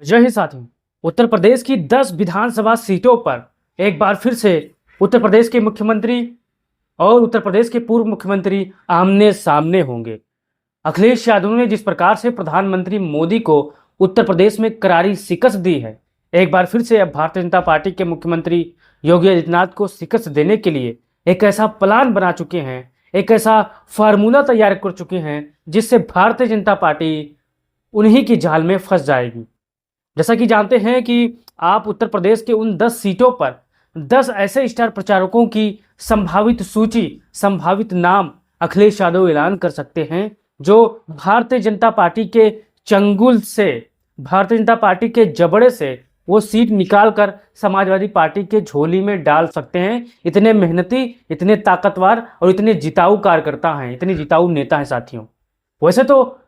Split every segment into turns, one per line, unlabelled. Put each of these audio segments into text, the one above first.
जय हिंद साथियों। उत्तर प्रदेश की 10 विधानसभा सीटों पर एक बार फिर से उत्तर प्रदेश के मुख्यमंत्री और उत्तर प्रदेश के पूर्व मुख्यमंत्री आमने सामने होंगे। अखिलेश यादव ने जिस प्रकार से प्रधानमंत्री मोदी को उत्तर प्रदेश में करारी शिकस्त दी है, एक बार फिर से अब भारतीय जनता पार्टी के मुख्यमंत्री योगी आदित्यनाथ को शिकस्त देने के लिए एक ऐसा प्लान बना चुके हैं, एक ऐसा फार्मूला तैयार कर चुके हैं जिससे भारतीय जनता पार्टी उन्हीं की जाल में फंस जाएगी। जैसा कि जानते हैं कि आप उत्तर प्रदेश के उन 10 सीटों पर 10 ऐसे स्टार प्रचारकों की संभावित सूची, संभावित नाम अखिलेश यादव ऐलान कर सकते हैं, जो भारतीय जनता पार्टी के चंगुल से, भारतीय जनता पार्टी के जबड़े से वो सीट निकाल कर समाजवादी पार्टी के झोली में डाल सकते हैं। इतने मेहनती, इतने ताकतवर और इतने जिताऊ कार्यकर्ता हैं, इतने जिताऊ नेता हैं साथियों। वैसे तो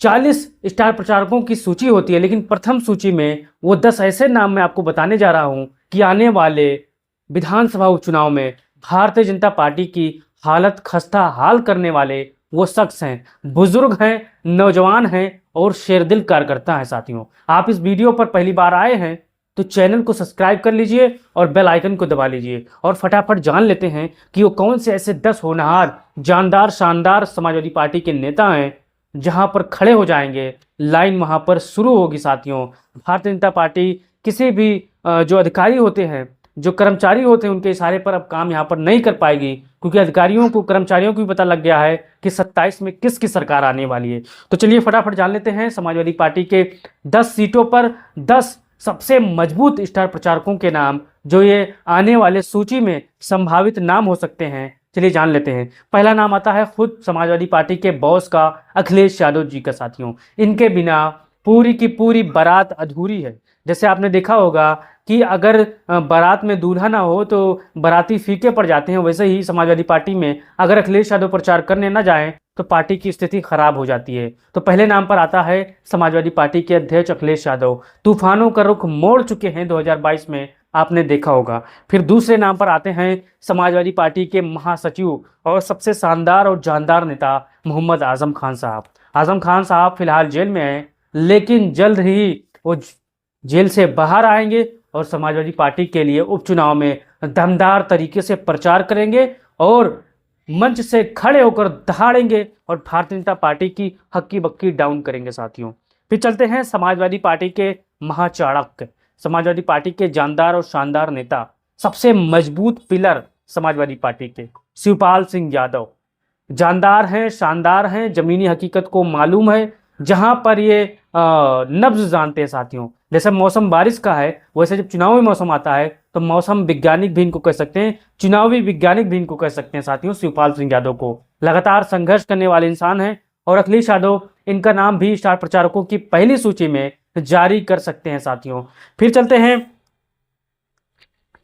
40 स्टार प्रचारकों की सूची होती है, लेकिन प्रथम सूची में वो 10 ऐसे नाम मैं आपको बताने जा रहा हूं कि आने वाले विधानसभा उपचुनाव में भारतीय जनता पार्टी की हालत खस्ता हाल करने वाले वो शख्स हैं, बुजुर्ग हैं, नौजवान हैं और शेरदिल कार्यकर्ता हैं साथियों। आप इस वीडियो पर पहली बार आए हैं तो चैनल को सब्सक्राइब कर लीजिए और बेल आइकन को दबा लीजिए और फटाफट जान लेते हैं कि वो कौन से ऐसे 10 होनहार, जानदार, शानदार समाजवादी पार्टी के नेता हैं जहां पर खड़े हो जाएंगे। लाइन वहां पर शुरू होगी साथियों। भारतीय जनता पार्टी किसी भी जो अधिकारी होते हैं, जो कर्मचारी होते हैं, उनके इशारे पर अब काम यहां पर नहीं कर पाएगी, क्योंकि अधिकारियों को, कर्मचारियों को भी पता लग गया है कि 27 में किसकी सरकार आने वाली है। तो चलिए फटाफट जान लेते हैं समाजवादी पार्टी के 10 सीटों पर 10 सबसे मजबूत स्टार प्रचारकों के नाम, जो ये आने वाले सूची में संभावित नाम हो सकते हैं। चलिए जान लेते हैं। पहला नाम आता है खुद समाजवादी पार्टी के बॉस का, अखिलेश यादव जी का साथियों। इनके बिना पूरी की पूरी बारात अधूरी है। जैसे आपने देखा होगा कि अगर बारात में दूल्हा ना हो तो बाराती फीके पड़ जाते हैं, वैसे ही समाजवादी पार्टी में अगर अखिलेश यादव प्रचार करने ना जाएं तो पार्टी की स्थिति खराब हो जाती है। तो पहले नाम पर आता है समाजवादी पार्टी के अध्यक्ष अखिलेश यादव। तूफानों का रुख मोड़ चुके हैं 2022 में, आपने देखा होगा। फिर दूसरे नाम पर आते हैं समाजवादी पार्टी के महासचिव और सबसे शानदार और जानदार नेता मोहम्मद आजम खान साहब। आजम खान साहब फिलहाल जेल में हैं, लेकिन जल्द ही वो जेल से बाहर आएंगे और समाजवादी पार्टी के लिए उपचुनाव में दमदार तरीके से प्रचार करेंगे और मंच से खड़े होकर दहाड़ेंगे और भारतीय जनता पार्टी की हक्की बक्की डाउन करेंगे साथियों। फिर चलते हैं समाजवादी पार्टी के महाचाणक्य, समाजवादी पार्टी के जानदार और शानदार नेता, सबसे मजबूत पिलर समाजवादी पार्टी के शिवपाल सिंह यादव। जानदार हैं, शानदार हैं, जमीनी हकीकत को मालूम है, जहां पर ये नब्ज जानते हैं साथियों। जैसे मौसम बारिश का है, वैसे जब चुनावी मौसम आता है तो मौसम वैज्ञानिक भी इनको कह सकते हैं, चुनावी वैज्ञानिक भी इनको कह सकते हैं साथियों। शिवपाल सिंह यादव को लगातार संघर्ष करने वाले इंसान हैं और अखिलेश यादव इनका नाम भी स्टार प्रचारकों की पहली सूची में जारी कर सकते हैं साथियों। फिर चलते हैं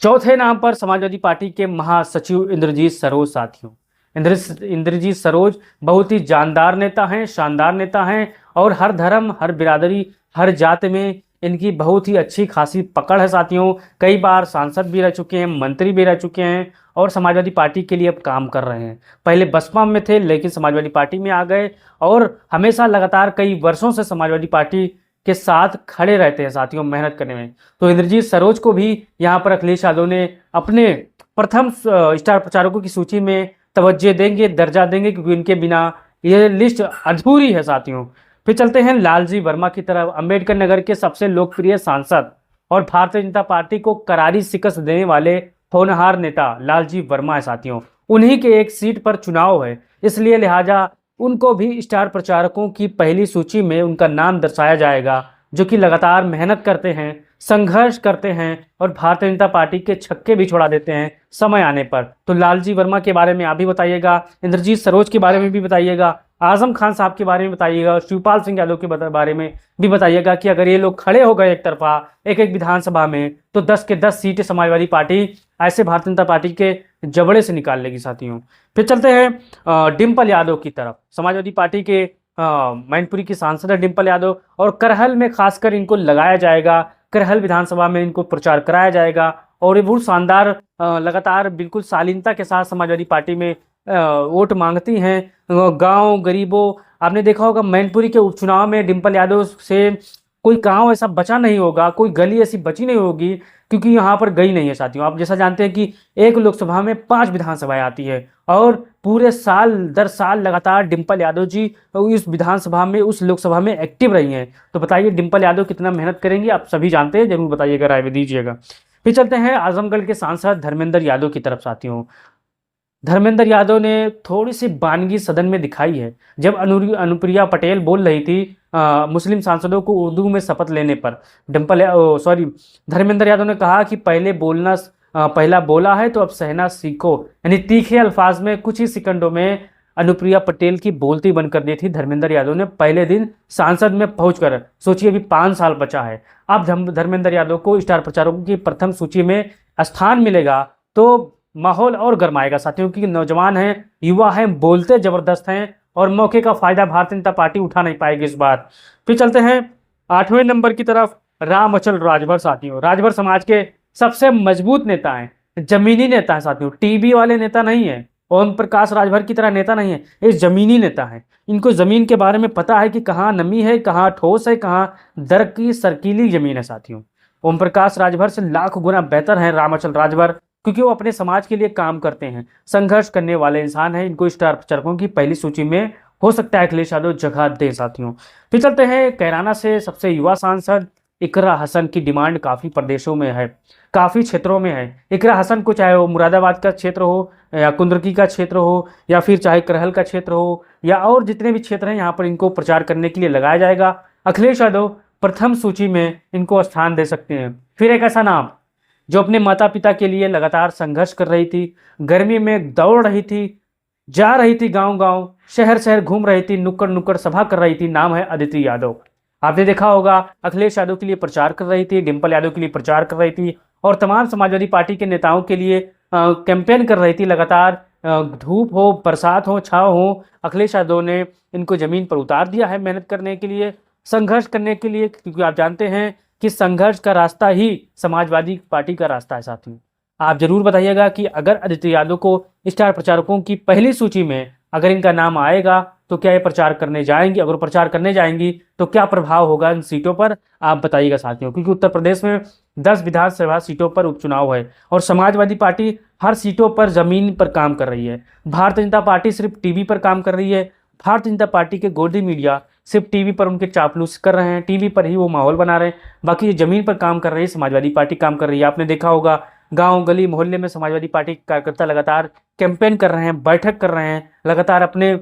चौथे नाम पर, समाजवादी पार्टी के महासचिव इंद्रजीत सरोज साथियों। इंद्रजीत सरोज बहुत ही जानदार नेता हैं, शानदार नेता हैं और हर धर्म, हर बिरादरी, हर जात में इनकी बहुत ही अच्छी खासी पकड़ है साथियों। कई बार सांसद भी रह चुके हैं, मंत्री भी रह चुके हैं और समाजवादी पार्टी के लिए अब काम कर रहे हैं। पहले बसपा में थे, लेकिन समाजवादी पार्टी में आ गए और हमेशा लगातार कई वर्षों से समाजवादी पार्टी के साथ खड़े रहते हैं साथियों, मेहनत करने में। तो इंद्रजीत सरोज को भी यहाँ पर अखिलेश यादव ने अपने प्रथम स्टार प्रचारकों की सूची में तवज्जो देंगे, दर्जा देंगे, क्योंकि इनके बिना ये लिस्ट अधूरी है साथियों। फिर चलते हैं लालजी वर्मा की तरफ, अंबेडकर नगर के सबसे लोकप्रिय सांसद और भारतीय जनता पार्टी को करारी शिकस्त देने वाले होनहार नेता लालजी वर्मा है साथियों। उन्हीं के एक सीट पर चुनाव है, इसलिए लिहाजा उनको भी स्टार प्रचारकों की पहली सूची में उनका नाम दर्शाया जाएगा, जो कि लगातार मेहनत करते हैं, संघर्ष करते हैं और भारतीय जनता पार्टी के छक्के भी छोड़ा देते हैं समय आने पर। तो लालजी वर्मा के बारे में आप भी बताइएगा, इंद्रजीत सरोज के बारे में भी बताइएगा, आजम खान साहब के बारे में बताइएगा और शिवपाल सिंह यादव के बारे में भी बताइएगा कि अगर ये लोग खड़े हो गए एक तरफा एक एक विधानसभा में तो 10 के 10 सीटें समाजवादी पार्टी ऐसे भारतीय जनता पार्टी के जबड़े से निकाल लेगी साथियों। फिर चलते हैं डिम्पल यादव की तरफ, समाजवादी पार्टी के मैनपुरी की सांसद है डिम्पल यादव और करहल में खासकर इनको लगाया जाएगा, करहल विधानसभा में इनको प्रचार कराया जाएगा और ये बहुत शानदार लगातार बिल्कुल शालीनता के साथ समाजवादी पार्टी में वोट मांगती हैं। गांव गरीबों, आपने देखा होगा मैनपुरी के उपचुनाव में डिम्पल यादव से कोई गांव ऐसा बचा नहीं होगा, कोई गली ऐसी बची नहीं होगी क्योंकि यहाँ पर गई नहीं है साथियों। आप जैसा जानते हैं कि एक लोकसभा में 5 विधानसभाएं आती है और पूरे साल दर साल लगातार डिम्पल यादव जी उस विधानसभा में, उस लोकसभा में एक्टिव रही हैं। तो बताइए डिम्पल यादव कितना मेहनत करेंगी, आप सभी जानते हैं, जरूर बताइएगा, राय भी दीजिएगा। फिर चलते हैं आजमगढ़ के सांसद धर्मेंद्र यादव की तरफ साथियों। धर्मेंद्र यादव ने थोड़ी सी बानगी सदन में दिखाई है। जब अनुप्रिया पटेल बोल रही थी मुस्लिम सांसदों को उर्दू में शपथ लेने पर, धर्मेंद्र यादव ने कहा कि पहला बोला है तो अब सहना सीखो, यानी तीखे अल्फाज में कुछ ही सेकंडों में अनुप्रिया पटेल की बोलती बंद कर दी थी धर्मेंद्र यादव ने पहले दिन संसद में पहुंचकर। सोचिए अभी 5 साल बचा है, अब धर्मेंद्र यादव को स्टार प्रचारकों की प्रथम सूची में स्थान मिलेगा तो माहौल और गर्माएगा साथियों, क्योंकि नौजवान हैं, युवा हैं, बोलते जबरदस्त हैं और मौके का फायदा भारतीय जनता पार्टी उठा नहीं पाएगी इस बार। फिर चलते हैं 8वें नंबर की तरफ, रामअचल राजभर साथियों। राजभर समाज के सबसे मजबूत नेता हैं, जमीनी नेता है साथियों, टीवी वाले नेता नहीं है, ओम प्रकाश राजभर की तरह नेता नहीं है, ये जमीनी नेता है। इनको जमीन के बारे में पता है कि कहाँ नमी है, कहाँ ठोस है, कहाँ दर की सरकीली जमीन है साथियों। ओम प्रकाश राजभर से लाख गुना बेहतर है रामअचल राजभर, क्योंकि वो अपने समाज के लिए काम करते हैं, संघर्ष करने वाले इंसान हैं। इनको स्टार प्रचारकों की पहली सूची में हो सकता है अखिलेश यादव जगह दे साथियों। फिर चलते हैं कैराना से सबसे युवा सांसद इकरा हसन की डिमांड काफ़ी प्रदेशों में है, काफ़ी क्षेत्रों में है। इकरा हसन को चाहे वो मुरादाबाद का क्षेत्र हो या कुंदरकी का क्षेत्र हो या फिर चाहे करहल का क्षेत्र हो या और जितने भी क्षेत्र हैं, यहाँ पर इनको प्रचार करने के लिए लगाया जाएगा। अखिलेश यादव प्रथम सूची में इनको स्थान दे सकते हैं। फिर एक ऐसा नाम जो अपने माता पिता के लिए लगातार संघर्ष कर रही थी, गर्मी में दौड़ रही थी, जा रही थी गांव गांव, शहर शहर घूम रही थी, नुक्कड़ नुक्कड़ सभा कर रही थी, नाम है अदिति यादव। आपने देखा होगा अखिलेश यादव के लिए प्रचार कर रही थी, डिम्पल यादव के लिए प्रचार कर रही थी और तमाम समाजवादी पार्टी के नेताओं के लिए कैंपेन कर रही थी लगातार। धूप हो, बरसात हो, छाँव हो, अखिलेश यादव ने इनको जमीन पर उतार दिया है मेहनत करने के लिए, संघर्ष करने के लिए, क्योंकि आप जानते हैं कि संघर्ष का रास्ता ही समाजवादी पार्टी का रास्ता है साथियों। आप जरूर बताइएगा कि अगर आदित्य यादव को स्टार प्रचारकों की पहली सूची में अगर इनका नाम आएगा तो क्या ये प्रचार करने जाएंगी, अगर प्रचार करने जाएंगी तो क्या प्रभाव होगा इन सीटों पर, आप बताइएगा साथियों। क्योंकि उत्तर प्रदेश में 10 विधानसभा सीटों पर उपचुनाव है और समाजवादी पार्टी हर सीटों पर जमीन पर काम कर रही है। भारतीय जनता पार्टी सिर्फ टीवी पर काम कर रही है। भारतीय जनता पार्टी के गोदी मीडिया सिर्फ टीवी पर उनके चापलूस कर रहे हैं, टीवी पर ही वो माहौल बना रहे हैं, बाकी ये जमीन पर काम कर रही है, समाजवादी पार्टी काम कर रही है। आपने देखा होगा गांव गली मोहल्ले में समाजवादी पार्टी के कार्यकर्ता लगातार कैंपेन कर रहे हैं, बैठक कर रहे हैं, लगातार अपने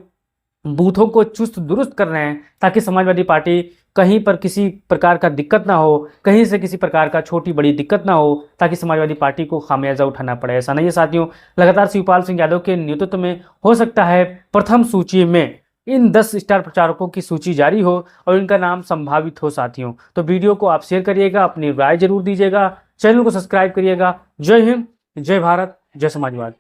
बूथों को चुस्त दुरुस्त कर रहे हैं ताकि समाजवादी पार्टी कहीं पर किसी प्रकार का दिक्कत ना हो, कहीं से किसी प्रकार का छोटी बड़ी दिक्कत ना हो, ताकि समाजवादी पार्टी को खामियाजा उठाना पड़े। ऐसा नहीं है साथियों, लगातार शिवपाल सिंह यादव के नेतृत्व में हो सकता है प्रथम सूची में इन 10 स्टार प्रचारकों की सूची जारी हो और इनका नाम संभावित हो साथियों। तो वीडियो को आप शेयर करिएगा, अपनी राय जरूर दीजिएगा, चैनल को सब्सक्राइब करिएगा। जय हिंद, जय भारत, जय समाजवाद।